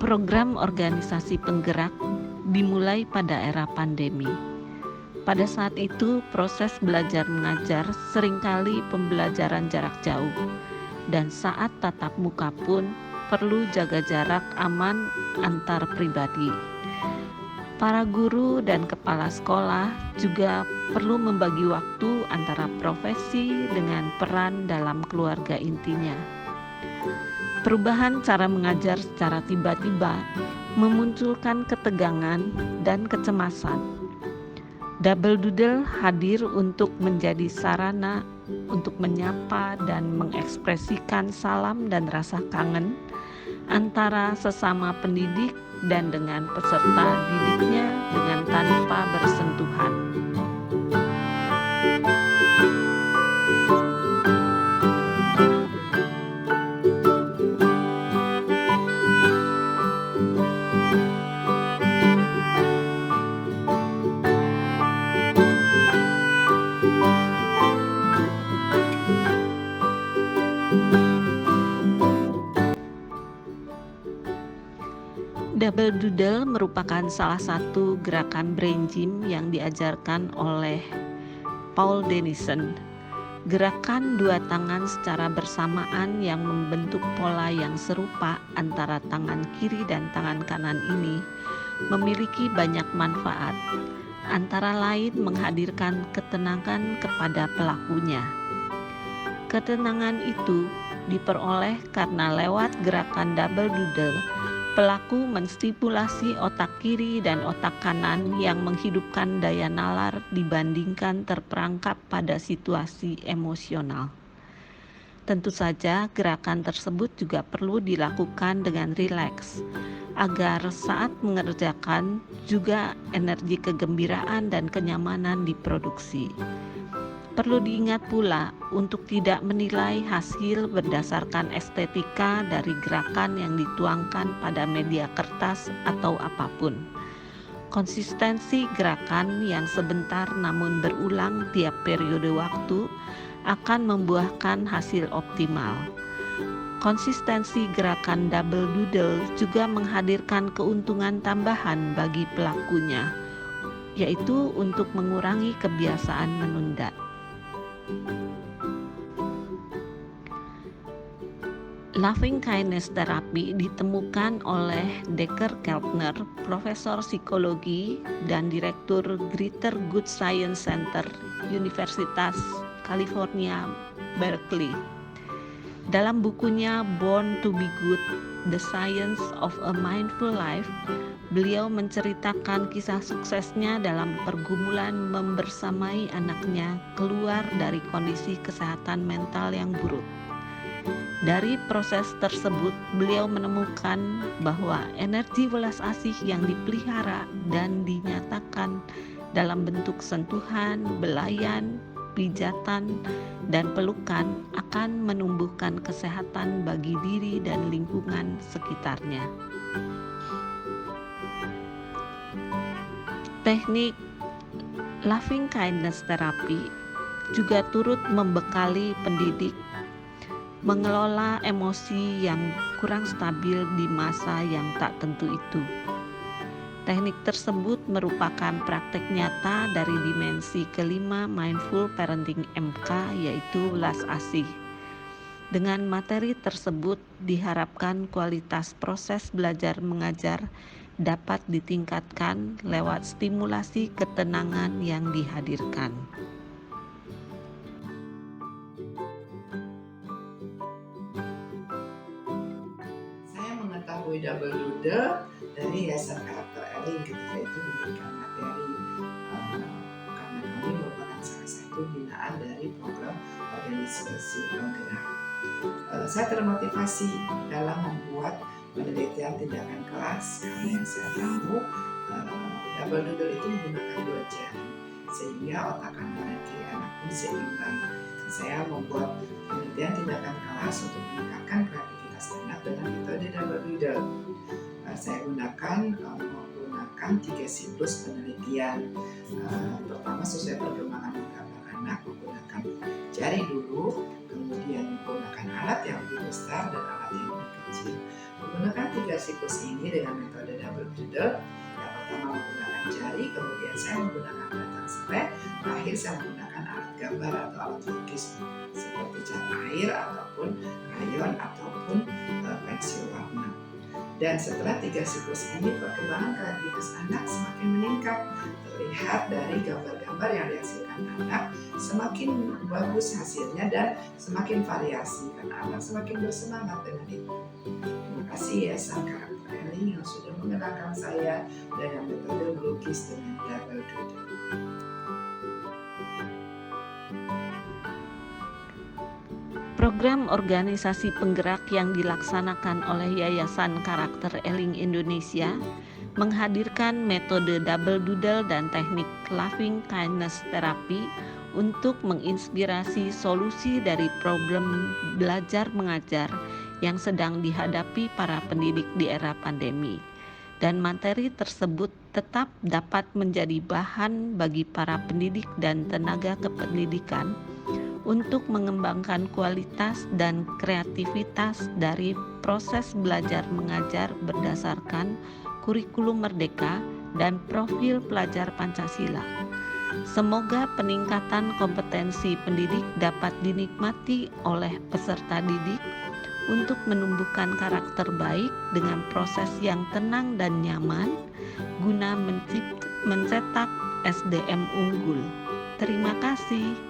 Program organisasi penggerak dimulai pada era pandemi. Pada saat itu, proses belajar mengajar seringkali pembelajaran jarak jauh, dan saat tatap muka pun perlu jaga jarak aman antar pribadi. Para guru dan kepala sekolah juga perlu membagi waktu antara profesi dengan peran dalam keluarga intinya. Perubahan cara mengajar secara tiba-tiba memunculkan ketegangan dan kecemasan. Double Doodle hadir untuk menjadi sarana untuk menyapa dan mengekspresikan salam dan rasa kangen antara sesama pendidik dan dengan peserta didiknya dengan tanpa bersentuhan. Double Doodle merupakan salah satu gerakan brain gym yang diajarkan oleh Paul Denison. Gerakan dua tangan secara bersamaan yang membentuk pola yang serupa antara tangan kiri dan tangan kanan ini memiliki banyak manfaat, antara lain menghadirkan ketenangan kepada pelakunya. Ketenangan itu diperoleh karena lewat gerakan Double Doodle, pelaku menstimulasi otak kiri dan otak kanan yang menghidupkan daya nalar dibandingkan terperangkap pada situasi emosional. Tentu saja gerakan tersebut juga perlu dilakukan dengan rileks, agar saat mengerjakan juga energi kegembiraan dan kenyamanan diproduksi. Perlu diingat pula untuk tidak menilai hasil berdasarkan estetika dari gerakan yang dituangkan pada media kertas atau apapun. Konsistensi gerakan yang sebentar namun berulang tiap periode waktu akan membuahkan hasil optimal. Konsistensi gerakan Double Doodle juga menghadirkan keuntungan tambahan bagi pelakunya, yaitu untuk mengurangi kebiasaan menunda. Loving Kindness Therapy ditemukan oleh Decker Keltner, profesor psikologi dan direktur Greater Good Science Center, Universitas California, Berkeley. Dalam bukunya Born to be Good, The Science of a Mindful Life, beliau menceritakan kisah suksesnya dalam pergumulan membersamai anaknya keluar dari kondisi kesehatan mental yang buruk. Dari proses tersebut, beliau menemukan bahwa energi welas asih yang dipelihara dan dinyatakan dalam bentuk sentuhan, belayan, pijatan, dan pelukan akan menumbuhkan kesehatan bagi diri dan lingkungan sekitarnya. Teknik Loving Kindness Therapy juga turut membekali pendidik mengelola emosi yang kurang stabil di masa yang tak tentu itu. Teknik tersebut merupakan praktek nyata dari dimensi kelima Mindful Parenting MK, yaitu welas asih. Dengan materi tersebut diharapkan kualitas proses belajar mengajar dapat ditingkatkan lewat stimulasi ketenangan yang dihadirkan. Double Doodle dari Yayasan Karakter Eling ketika itu memberikan materi karena kami merupakan salah satu binaan dari program organisasi penggerak. Saya termotivasi dalam membuat penelitian tindakan kelas karena yang saya tahu Double Doodle itu menggunakan 2 jari sehingga otak kanan dan kiri anak pun seimbang. Saya membuat penelitian tindakan kelas untuk meningkatkan kreativitas anak dengan metode Double Doodle. Saya menggunakan 3 siklus penelitian. Pertama, sesuai perkembangan menggambar anak menggunakan pelajari dulu, kemudian menggunakan alat yang lebih besar dan alat yang lebih kecil. Menggunakan 3 siklus ini dengan metode double doodle, yang pertama menggunakan jari, kemudian saya menggunakan batang serai, terakhir saya menggunakan alat gambar atau alat lukis seperti cat air ataupun krayon ataupun pensil warna. Dan setelah 3 siklus ini, perkembangan kreativitas anak semakin meningkat. Terlihat dari gambar-gambar yang dihasilkan anak, semakin bagus hasilnya dan semakin variasi karena anak semakin bersemangat dengan itu. Terima kasih Yayasan Karakter Eling yang sudah mengenalkan saya dengan metode melukis dengan double doodle. Program organisasi penggerak yang dilaksanakan oleh Yayasan Karakter Eling Indonesia menghadirkan metode double doodle dan teknik loving kindness therapy untuk menginspirasi solusi dari problem belajar mengajar yang sedang dihadapi para pendidik di era pandemi. Dan materi tersebut tetap dapat menjadi bahan bagi para pendidik dan tenaga kependidikan untuk mengembangkan kualitas dan kreativitas dari proses belajar mengajar berdasarkan kurikulum merdeka dan profil pelajar Pancasila. Semoga peningkatan kompetensi pendidik dapat dinikmati oleh peserta didik untuk menumbuhkan karakter baik dengan proses yang tenang dan nyaman guna mencetak SDM unggul. Terima kasih.